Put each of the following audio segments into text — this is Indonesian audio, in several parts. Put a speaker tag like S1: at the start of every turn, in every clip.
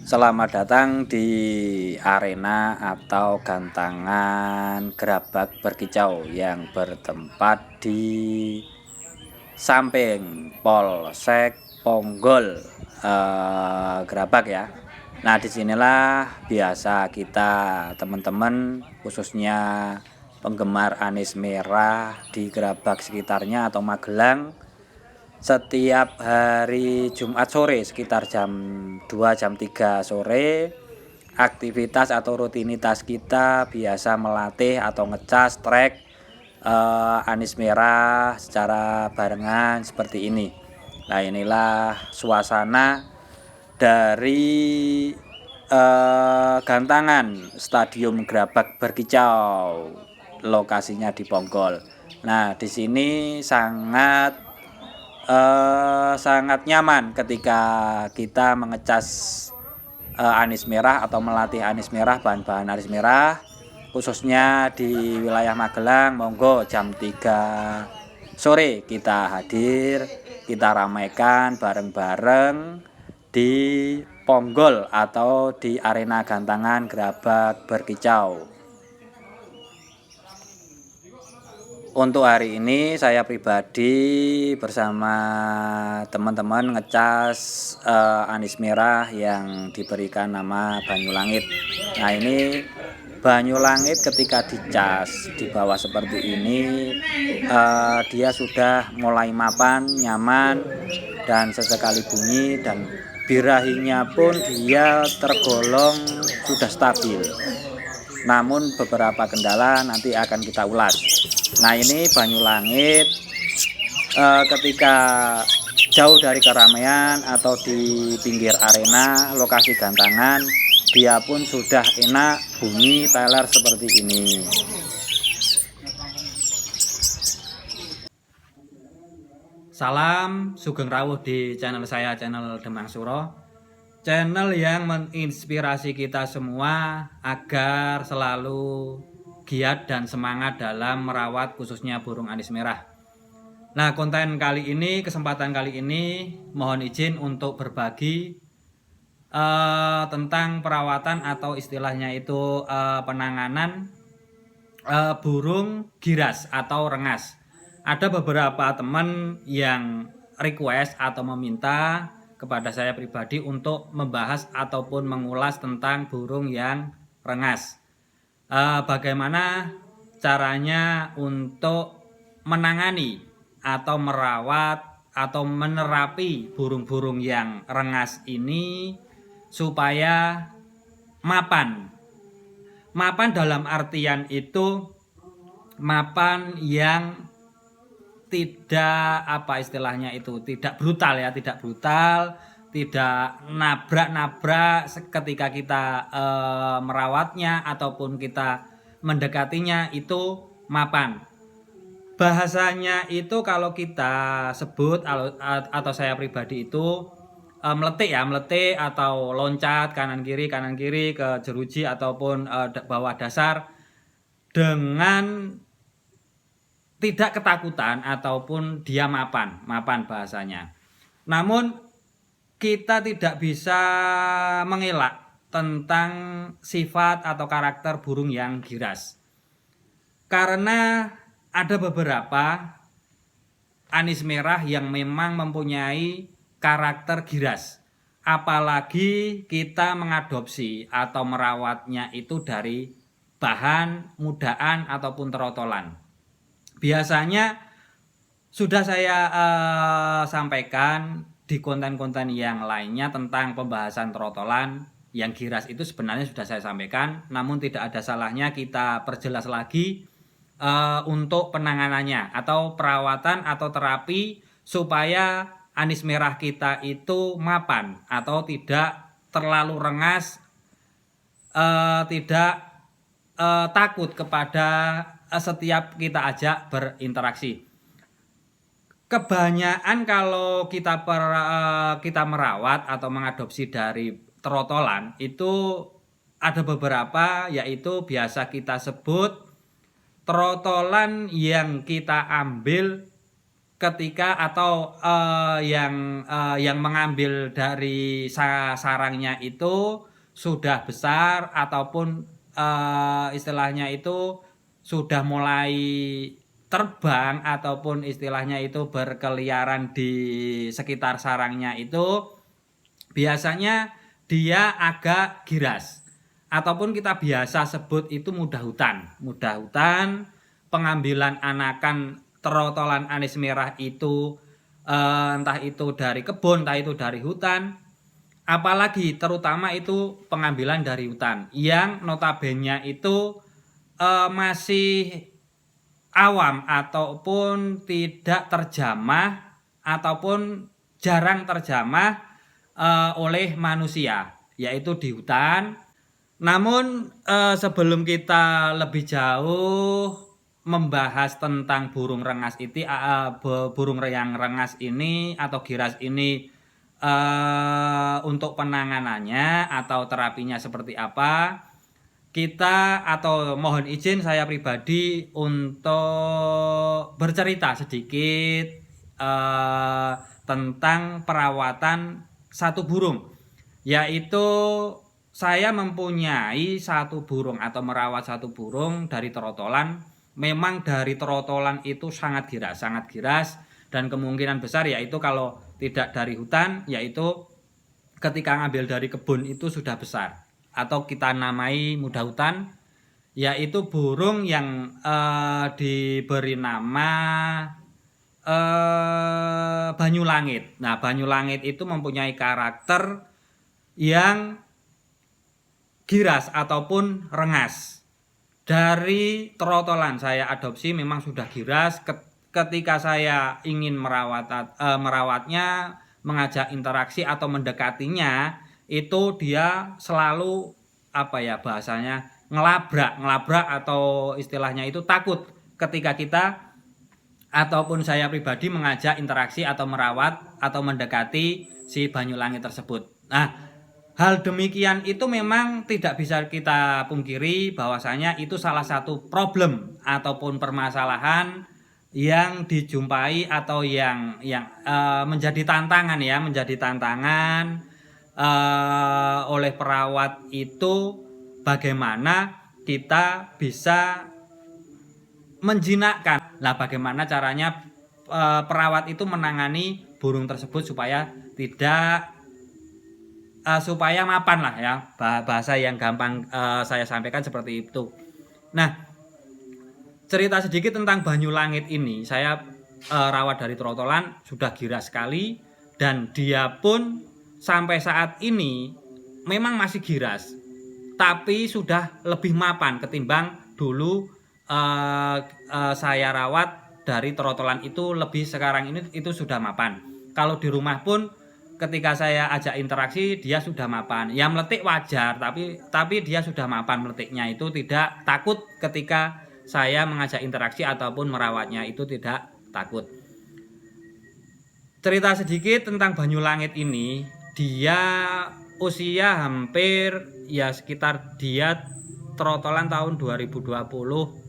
S1: Selamat datang di arena atau gantangan gerabak berkicau yang bertempat di samping Polsek Ponggol Gerabak ya. Nah, disinilah biasa kita teman-teman khususnya penggemar Anis Merah di Gerabak sekitarnya atau Magelang setiap hari Jumat sore sekitar jam 2 jam 3 sore aktivitas atau rutinitas kita biasa melatih atau ngecas trek Anis Merah secara barengan seperti ini. Nah, inilah suasana dari gantangan Stadium Gerabak Berkicau, lokasinya di Ponggol. Nah, di sini sangat nyaman ketika kita mengecas anis merah atau melatih anis merah, bahan-bahan anis merah khususnya di wilayah Magelang. Monggo jam 3 sore kita hadir, kita ramaikan bareng-bareng di Ponggol atau di arena gantangan Gerabak Berkicau. Untuk hari ini saya pribadi bersama teman-teman ngecas anis merah yang diberikan nama Banyulangit. Nah, ini Banyulangit ketika dicas di bawah seperti ini dia sudah mulai mapan, nyaman, dan sesekali bunyi, dan birahinya pun dia tergolong sudah stabil. Namun beberapa kendala nanti akan kita ulas. Nah, ini Banyulangit ketika jauh dari keramaian atau di pinggir arena lokasi gantangan, dia pun sudah enak bunyi teler seperti ini. Salam sugeng rawuh di channel saya, channel Demang Suro, channel yang menginspirasi kita semua agar selalu giat dan semangat dalam merawat khususnya burung anis merah. Nah, konten kali ini, kesempatan kali ini mohon izin untuk berbagi tentang perawatan atau istilahnya itu penanganan burung giras atau rengas. Ada beberapa teman yang request atau meminta kepada saya pribadi untuk membahas ataupun mengulas tentang burung yang rengas. Bagaimana caranya untuk menangani atau merawat atau menerapi burung-burung yang rengas ini supaya mapan. Mapan dalam artian itu mapan yang tidak tidak brutal ya, tidak nabrak-nabrak ketika kita merawatnya ataupun kita mendekatinya, itu mapan. Bahasanya itu kalau kita sebut atau saya pribadi itu meletik atau loncat kanan kiri ke jeruji ataupun bawah dasar dengan tidak ketakutan ataupun dia mapan bahasanya. Namun kita tidak bisa mengelak tentang sifat atau karakter burung yang giras, karena ada beberapa anis merah yang memang mempunyai karakter giras, apalagi kita mengadopsi atau merawatnya itu dari bahan mudaan ataupun terotolan. Biasanya sudah saya sampaikan di konten-konten yang lainnya tentang pembahasan trotolan yang giras itu sebenarnya sudah saya sampaikan, namun tidak ada salahnya kita perjelas lagi untuk penanganannya atau perawatan atau terapi supaya anis merah kita itu mapan atau tidak terlalu rengas, tidak takut kepada setiap kita ajak berinteraksi. Kebanyakan kalau kita merawat atau mengadopsi dari trotolan itu ada beberapa, yaitu biasa kita sebut trotolan yang kita ambil ketika atau yang mengambil dari sarangnya itu sudah besar ataupun istilahnya itu sudah mulai terbang ataupun istilahnya itu berkeliaran di sekitar sarangnya itu biasanya dia agak giras ataupun kita biasa sebut itu mudah hutan. Mudah hutan, pengambilan anakan trotolan anis merah itu entah itu dari kebun, entah itu dari hutan, apalagi terutama itu pengambilan dari hutan yang notabene itu masih awam ataupun tidak terjamah ataupun jarang terjamah oleh manusia, yaitu di hutan. Namun sebelum kita lebih jauh membahas tentang burung rengas itu, burung yang rengas ini atau giras ini untuk penanganannya atau terapinya seperti apa, kita atau mohon izin saya pribadi untuk bercerita sedikit tentang perawatan satu burung, yaitu saya mempunyai satu burung atau merawat satu burung dari trotolan. Memang dari trotolan itu sangat giras dan kemungkinan besar yaitu kalau tidak dari hutan yaitu ketika ngambil dari kebun itu sudah besar atau kita namai mudah hutan, yaitu burung yang diberi nama Banyulangit. Nah, Banyulangit itu mempunyai karakter yang giras ataupun rengas. Dari trotolan saya adopsi memang sudah giras. Ketika saya ingin merawatnya, mengajak interaksi atau mendekatinya, itu dia selalu bahasanya ngelabrak atau istilahnya itu takut ketika kita ataupun saya pribadi mengajak interaksi atau merawat atau mendekati si Banyulangit tersebut. Nah, hal demikian itu memang tidak bisa kita pungkiri bahwasanya itu salah satu problem ataupun permasalahan yang dijumpai atau yang menjadi tantangan oleh perawat itu, bagaimana kita bisa menjinakkan. Nah, bagaimana caranya perawat itu menangani burung tersebut supaya tidak supaya mapan lah ya, bahasa yang gampang saya sampaikan seperti itu. Nah, cerita sedikit tentang Banyulangit ini, saya rawat dari trotolan sudah giras sekali dan dia pun sampai saat ini memang masih giras, tapi sudah lebih mapan ketimbang dulu saya rawat dari trotolan itu. Lebih sekarang ini itu sudah mapan. Kalau di rumah pun ketika saya ajak interaksi dia sudah mapan. Ya meletik wajar, tapi dia sudah mapan meletiknya, itu tidak takut ketika saya mengajak interaksi ataupun merawatnya, itu tidak takut. Cerita sedikit tentang Banyulangit ini, dia usia hampir ya sekitar dia trotolan tahun 2020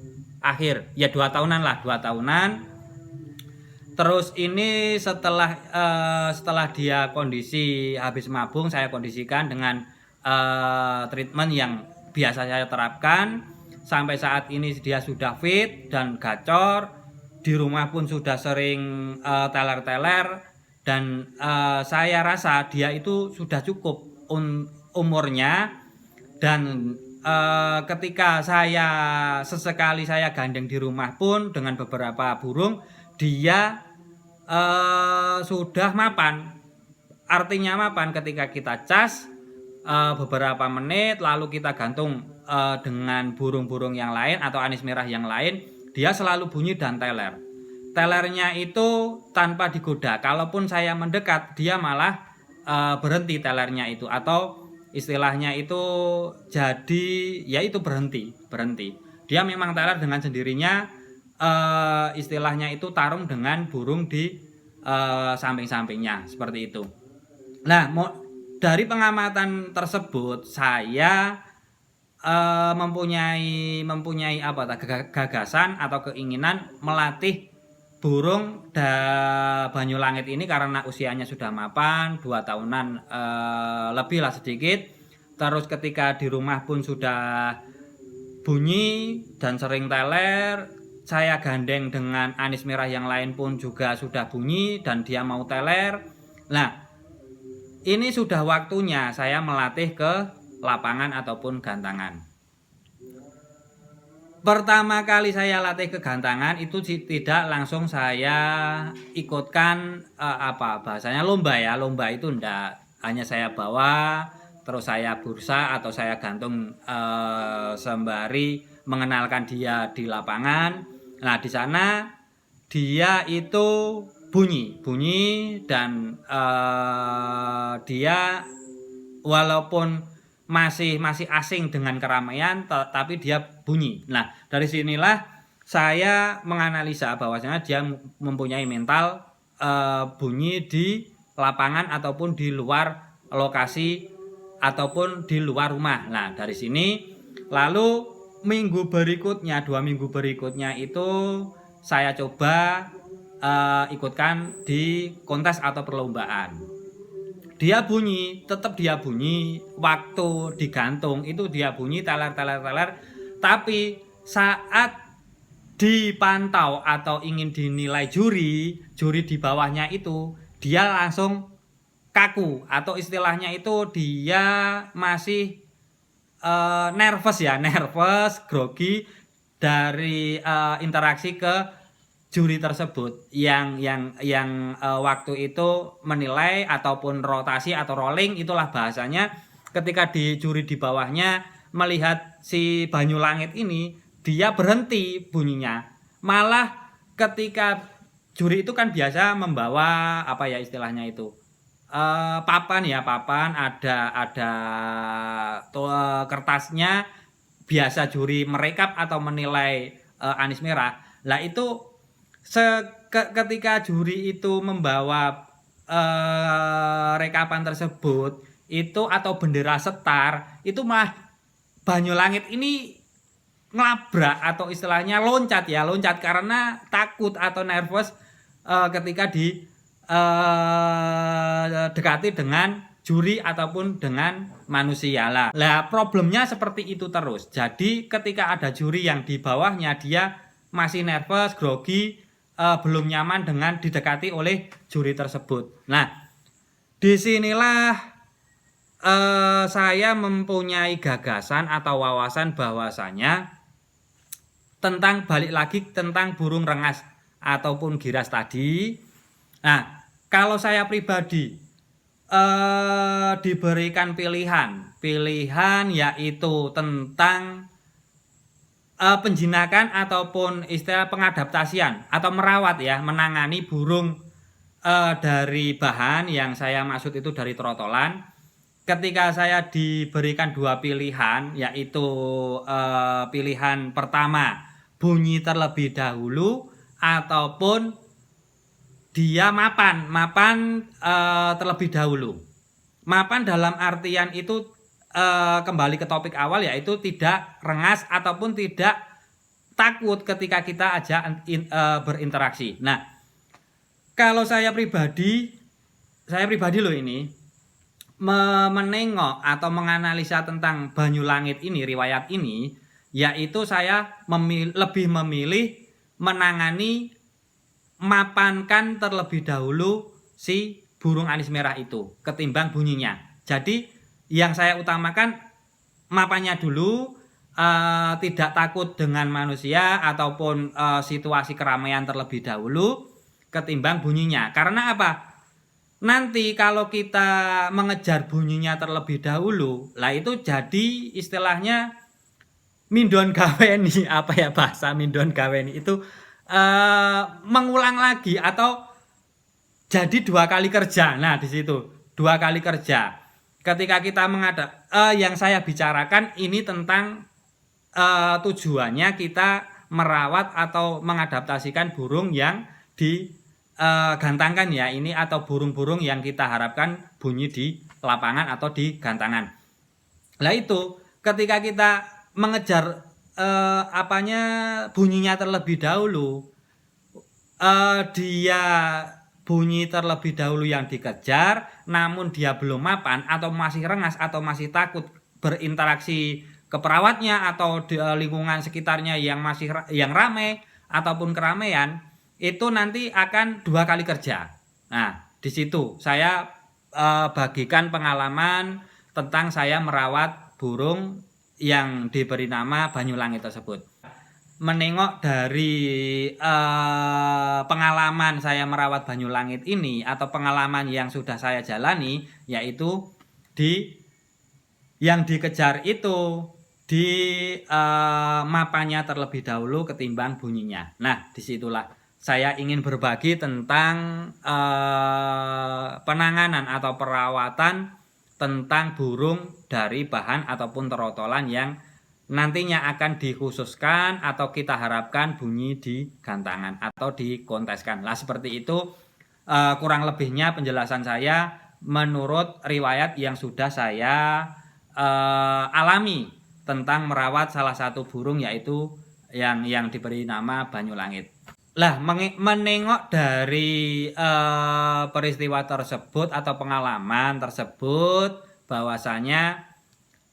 S1: akhir, ya 2 tahunan. Terus ini setelah dia kondisi habis mabung, saya kondisikan dengan treatment yang biasa saya terapkan. Sampai saat ini dia sudah fit dan gacor. Di rumah pun sudah sering teler-teler. Dan saya rasa dia itu sudah cukup umurnya. Dan ketika saya sesekali saya gandeng di rumah pun dengan beberapa burung, dia sudah mapan. Artinya mapan ketika kita cas beberapa menit lalu kita gantung dengan burung-burung yang lain atau anis merah yang lain, dia selalu bunyi dan teler. Telernya itu tanpa digoda. Kalaupun saya mendekat, dia malah berhenti telernya itu, atau istilahnya itu jadi yaitu berhenti. Dia memang teler dengan sendirinya, istilahnya itu tarung dengan burung di samping-sampingnya seperti itu. Nah, dari pengamatan tersebut saya mempunyai gagasan atau keinginan melatih burung Banyulangit ini karena usianya sudah mapan 2 tahunan lebih lah sedikit. Terus ketika di rumah pun sudah bunyi dan sering teler, saya gandeng dengan anis merah yang lain pun juga sudah bunyi dan dia mau teler. Nah, ini sudah waktunya saya melatih ke lapangan ataupun gantangan. Pertama kali saya latih ke gantangan itu tidak langsung saya ikutkan bahasanya lomba ya. Lomba itu enggak, hanya saya bawa terus saya bursa atau saya gantung sembari mengenalkan dia di lapangan. Nah, di sana dia itu bunyi dan dia walaupun masih asing dengan keramaian, tapi dia bunyi. Nah, dari sinilah saya menganalisa bahwasanya dia mempunyai mental bunyi di lapangan ataupun di luar lokasi ataupun di luar rumah. Nah, dari sini lalu 2 minggu berikutnya itu saya coba ikutkan di kontes atau perlombaan. Dia bunyi, tetap dia bunyi, waktu digantung itu dia bunyi teler, tapi saat dipantau atau ingin dinilai juri di bawahnya itu dia langsung kaku atau istilahnya itu dia masih nervous, grogi dari interaksi ke juri tersebut yang waktu itu menilai ataupun rotasi atau rolling, itulah bahasanya. Ketika di juri di bawahnya melihat si Banyulangit ini, dia berhenti bunyinya. Malah ketika juri itu kan biasa membawa istilahnya itu papan ada kertasnya, biasa juri merekap atau menilai anis merah. Lah itu ketika juri itu membawa rekapan tersebut itu atau bendera setar, itu mah Banyulangit ini ngelabrak atau istilahnya loncat karena takut atau nervous ketika dekati dengan juri ataupun dengan manusia lah. Problemnya seperti itu terus. Jadi ketika ada juri yang di bawahnya dia masih nervous, grogi, belum nyaman dengan didekati oleh juri tersebut. Nah, disinilah saya mempunyai gagasan atau wawasan bahwasanya balik lagi tentang burung rengas ataupun giras tadi. Nah, kalau saya pribadi diberikan pilihan yaitu tentang penjinakan ataupun istilah pengadaptasian atau merawat menangani burung dari bahan yang saya maksud itu dari trotolan. Ketika saya diberikan 2 pilihan, yaitu pilihan pertama bunyi terlebih dahulu ataupun dia mapan terlebih dahulu. Mapan dalam artian itu kembali ke topik awal, yaitu tidak rengas ataupun tidak takut ketika kita ajak berinteraksi. Nah, kalau saya pribadi loh ini menengok atau menganalisa tentang Banyulangit ini, riwayat ini, yaitu saya lebih memilih menangani mapankan terlebih dahulu si burung anis merah itu ketimbang bunyinya. Jadi yang saya utamakan mapannya dulu, tidak takut dengan manusia ataupun situasi keramaian terlebih dahulu ketimbang bunyinya. Karena apa? Nanti kalau kita mengejar bunyinya terlebih dahulu, lah itu jadi istilahnya mindon gaweni, bahasa mindon gaweni itu mengulang lagi atau jadi 2 kali kerja. Nah, di situ 2 kali kerja. Ketika kita yang saya bicarakan ini tentang tujuannya kita merawat atau mengadaptasikan burung yang digantangkan ini atau burung-burung yang kita harapkan bunyi di lapangan atau di gantangan. Lah itu ketika kita mengejar bunyinya terlebih dahulu, dia bunyi terlebih dahulu yang dikejar, namun dia belum mapan atau masih rengas atau masih takut berinteraksi ke perawatnya atau di lingkungan sekitarnya yang ramai ataupun keramaian, itu nanti akan 2 kali kerja. Nah, di situ saya bagikan pengalaman tentang saya merawat burung yang diberi nama Banyulangit tersebut. Menengok dari pengalaman saya merawat Banyulangit ini atau pengalaman yang sudah saya jalani, yaitu yang dikejar itu di mapanya terlebih dahulu ketimbang bunyinya. Nah, disitulah saya ingin berbagi tentang penanganan atau perawatan tentang burung dari bahan ataupun terotolan yang nantinya akan dikhususkan atau kita harapkan bunyi di gantangan atau dikonteskan. Lah seperti itu kurang lebihnya penjelasan saya menurut riwayat yang sudah saya alami tentang merawat salah satu burung, yaitu yang diberi nama Banyulangit. Lah menengok dari peristiwa tersebut atau pengalaman tersebut, bahwasanya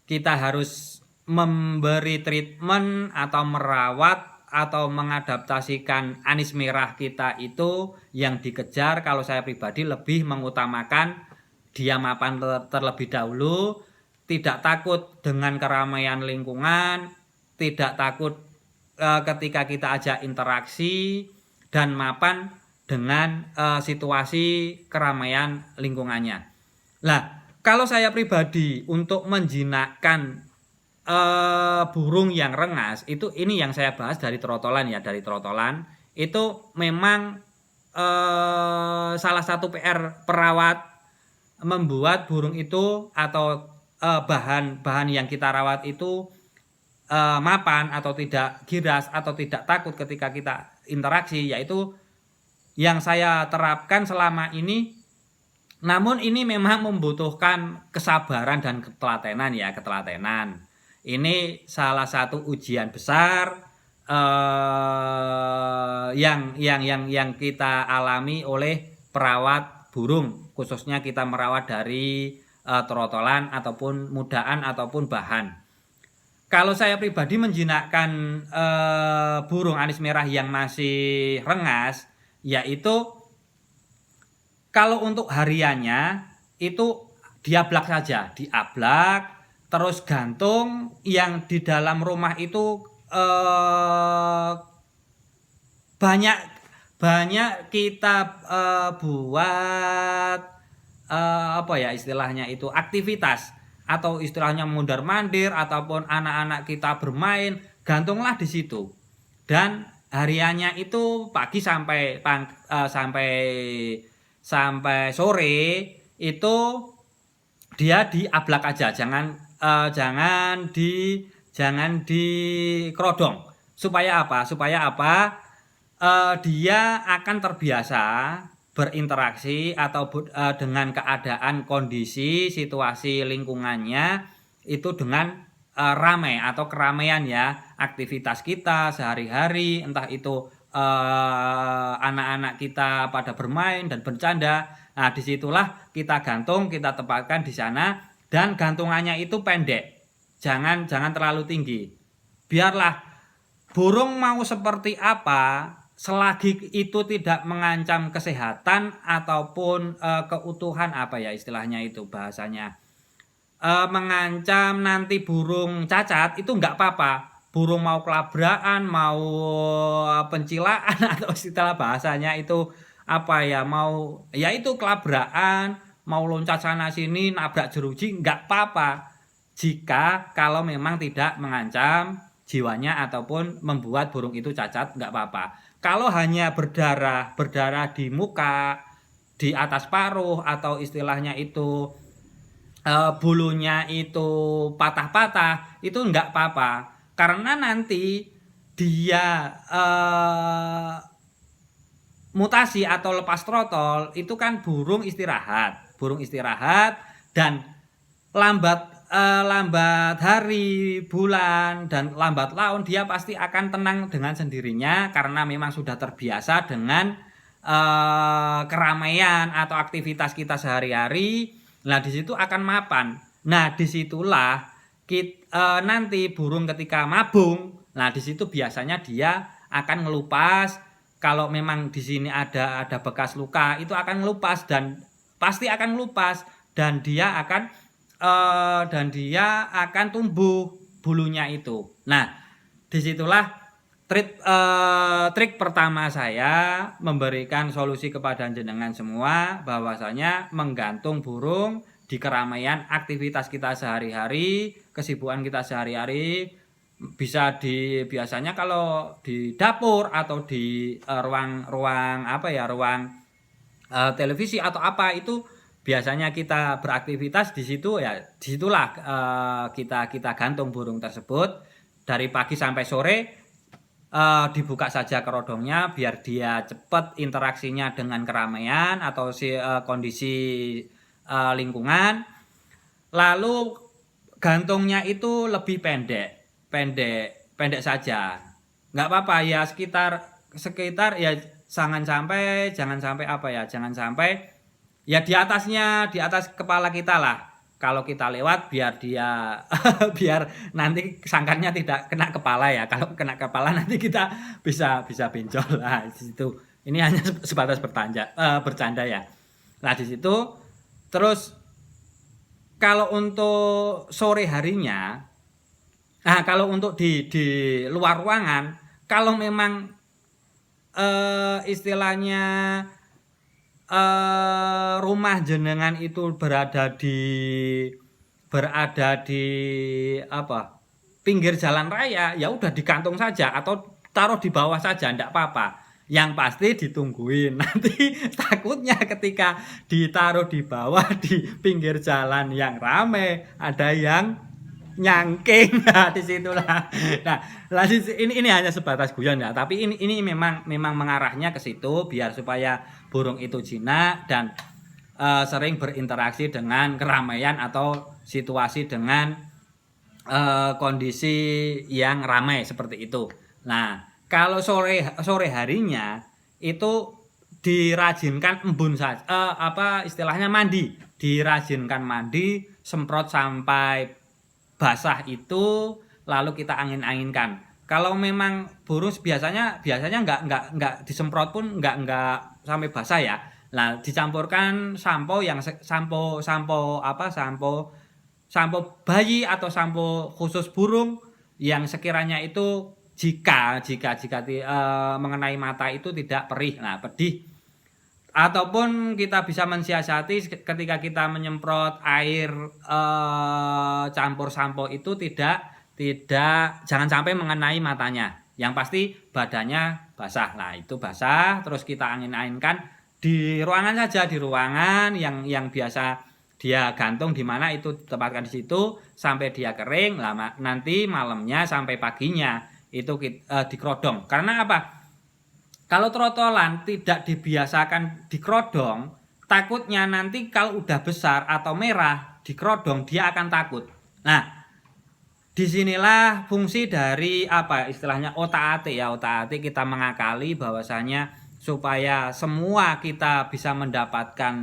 S1: kita harus memberi treatment atau merawat atau mengadaptasikan anis merah kita itu yang dikejar. Kalau saya pribadi lebih mengutamakan dia mapan terlebih dahulu, tidak takut dengan keramaian lingkungan, tidak takut ketika kita ajak interaksi, dan mapan dengan situasi keramaian lingkungannya. Lah, kalau saya pribadi untuk menjinakkan burung yang rengas itu, ini yang saya bahas dari terotolan ya, dari terotolan itu memang salah satu PR perawat membuat burung itu atau bahan yang kita rawat itu mapan atau tidak giras atau tidak takut ketika kita interaksi, yaitu yang saya terapkan selama ini. Namun ini memang membutuhkan kesabaran dan ketelatenan ya, ketelatenan. Ini salah satu ujian besar yang kita alami oleh perawat burung, khususnya kita merawat dari terotolan ataupun mudaan ataupun bahan. Kalau saya pribadi menjinakkan burung anis merah yang masih rengas, yaitu kalau untuk hariannya itu diablak saja, diablak. Terus gantung yang di dalam rumah itu banyak kita buat apa ya istilahnya itu, aktivitas atau istilahnya mondar-mandir ataupun anak-anak kita bermain, gantunglah di situ. Dan hariannya itu pagi sampai sore itu dia diablak aja, jangan dikerodong. Supaya apa? Dia akan terbiasa berinteraksi atau dengan keadaan kondisi situasi lingkungannya itu dengan ramai atau keramaian ya, aktivitas kita sehari-hari, entah itu anak-anak kita pada bermain dan bercanda. Nah, disitulah kita gantung, kita tempatkan di sana. Dan gantungannya itu pendek, jangan terlalu tinggi. Biarlah burung mau seperti apa, selagi itu tidak mengancam kesehatan ataupun keutuhan, apa ya istilahnya itu bahasanya, mengancam nanti burung cacat, itu nggak apa-apa. Burung mau kelabrakan, mau pencilaan atau istilah bahasanya itu apa ya, mau ya itu kelabrakan, mau loncat sana sini nabrak jeruji, nggak apa-apa jika kalau memang tidak mengancam jiwanya ataupun membuat burung itu cacat, nggak apa-apa. Kalau hanya berdarah di muka, di atas paruh, atau istilahnya itu bulunya itu patah-patah, itu nggak apa-apa, karena nanti dia mutasi atau lepas trotol itu kan burung istirahat dan lambat lambat hari, bulan, dan lambat laun dia pasti akan tenang dengan sendirinya karena memang sudah terbiasa dengan keramaian atau aktivitas kita sehari-hari. Nah, di situ akan mapan. Nah, disitulah nanti burung ketika mabung, nah di situ biasanya dia akan ngelupas. Kalau memang di sini ada bekas luka, itu akan ngelupas dan pasti akan ngelupas dan dia akan tumbuh bulunya itu. Nah, disitulah trik pertama saya memberikan solusi kepada jenengan semua bahwasanya menggantung burung di keramaian aktivitas kita sehari-hari, kesibukan kita sehari-hari, biasanya kalau di dapur atau di ruang televisi atau apa itu biasanya kita beraktivitas di situ, ya disitulah kita gantung burung tersebut dari pagi sampai sore. Dibuka saja kerodongnya biar dia cepat interaksinya dengan keramaian atau kondisi lingkungan. Lalu gantungnya itu lebih pendek saja, nggak apa-apa ya, sekitar ya jangan sampai ya di atas kepala kita lah. Kalau kita lewat biar dia biar nanti sangkarnya tidak kena kepala ya. Kalau kena kepala nanti kita bisa benjol lah di situ. Ini hanya sebatas bercanda ya. Nah, di situ terus kalau untuk sore harinya, nah kalau untuk di luar ruangan, kalau memang istilahnya rumah jenengan itu berada di pinggir jalan raya, ya udah digantung saja atau taruh di bawah saja, enggak apa-apa. Yang pasti ditungguin. Nanti takutnya ketika ditaruh di bawah di pinggir jalan yang ramai ada yang nyangking. Nah, disitulah. Nah, ini hanya sebatas guyon ya, tapi ini memang mengarahnya ke situ biar supaya burung itu jinak dan sering berinteraksi dengan keramaian atau situasi dengan kondisi yang ramai seperti itu. Nah, kalau sore harinya itu dirajinkan embun saja, istilahnya mandi, dirajinkan mandi, semprot sampai basah itu, lalu kita angin-anginkan. Kalau memang burung biasanya nggak disemprot pun nggak sampai basah ya. Nah, dicampurkan sampo bayi atau sampo khusus burung yang sekiranya itu jika mengenai mata itu tidak perih, nah pedih. Ataupun kita bisa mensiasati ketika kita menyemprot air campur sampo itu jangan sampai mengenai matanya. Yang pasti badannya basah. Nah, itu basah terus kita angin-anginkan di ruangan saja, di ruangan yang biasa dia gantung di mana itu tempatkan di situ sampai dia kering. Lama nanti malamnya sampai paginya itu dikerodong. Karena apa? Kalau trotolan tidak dibiasakan dikerodong, takutnya nanti kalau udah besar atau merah dikerodong dia akan takut. Nah, disinilah fungsi dari istilahnya otak-atik ya, otak-atik kita mengakali bahwasanya supaya semua kita bisa mendapatkan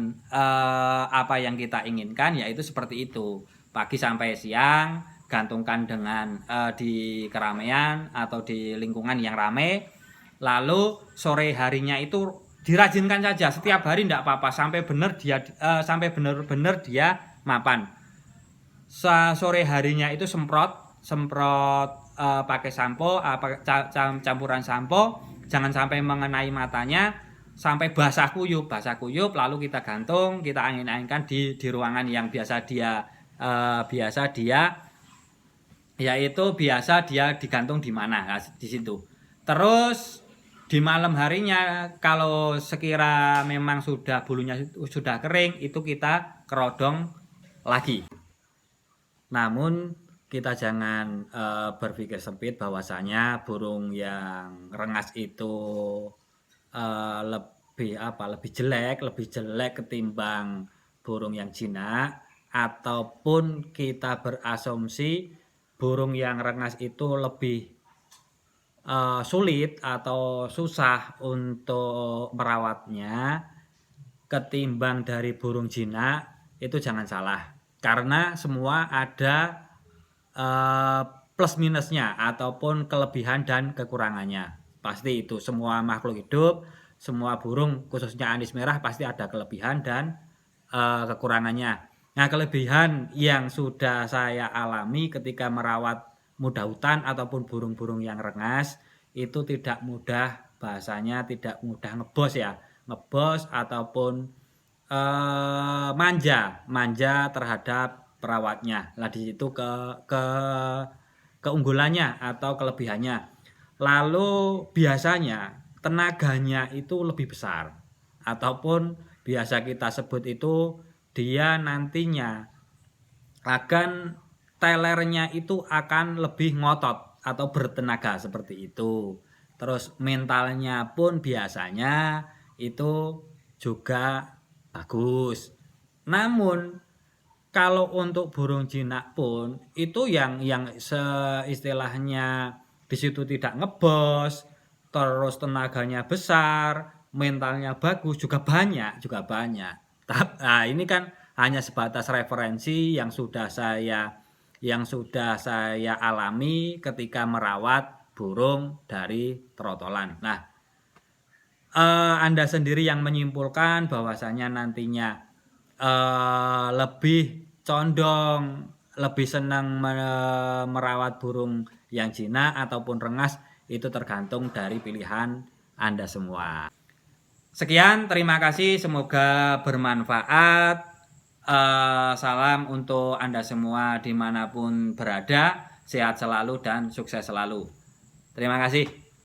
S1: apa yang kita inginkan, yaitu seperti itu. Pagi sampai siang gantungkan dengan di keramaian atau di lingkungan yang ramai. Lalu sore harinya itu dirajinkan saja setiap hari, tidak apa-apa sampai benar-benar dia mapan. Sore harinya itu semprot pakai sampo, campuran sampo, jangan sampai mengenai matanya, sampai basah kuyup, lalu kita gantung, kita angin-anginkan di ruangan yang biasa dia digantung di mana, nah, di situ. Terus di malam harinya kalau sekira memang bulunya sudah kering, itu kita kerodong lagi. Namun kita jangan berpikir sempit bahwasanya burung yang rengas itu lebih jelek ketimbang burung yang jinak. ataupun kita berasumsi burung yang rengas itu lebih sulit atau susah untuk merawatnya ketimbang dari burung jinak, itu jangan salah. Karena semua ada plus minusnya ataupun kelebihan dan kekurangannya. Pasti itu semua makhluk hidup, semua burung khususnya anis merah pasti ada kelebihan dan kekurangannya. Nah, kelebihan yang sudah saya alami ketika merawat muda hutan ataupun burung-burung yang rengas itu tidak mudah, bahasanya tidak mudah ngebos ya, ngebos ataupun manja terhadap perawatnya. Lah di situ keunggulannya atau kelebihannya. Lalu biasanya tenaganya itu lebih besar ataupun biasa kita sebut itu dia nantinya akan telernya itu akan lebih ngotot atau bertenaga seperti itu. Terus mentalnya pun biasanya itu juga bagus. Namun kalau untuk burung jinak pun itu yang istilahnya di situ tidak ngebos, terus tenaganya besar, mentalnya bagus juga banyak. Nah, ini kan hanya sebatas referensi yang sudah saya alami ketika merawat burung dari trotolan. Nah, Anda sendiri yang menyimpulkan bahwasanya nantinya lebih condong, lebih senang merawat burung yang jinak ataupun rengas, itu tergantung dari pilihan Anda semua. Sekian, terima kasih, semoga bermanfaat. Salam untuk Anda semua dimanapun berada, sehat selalu dan sukses selalu. Terima kasih.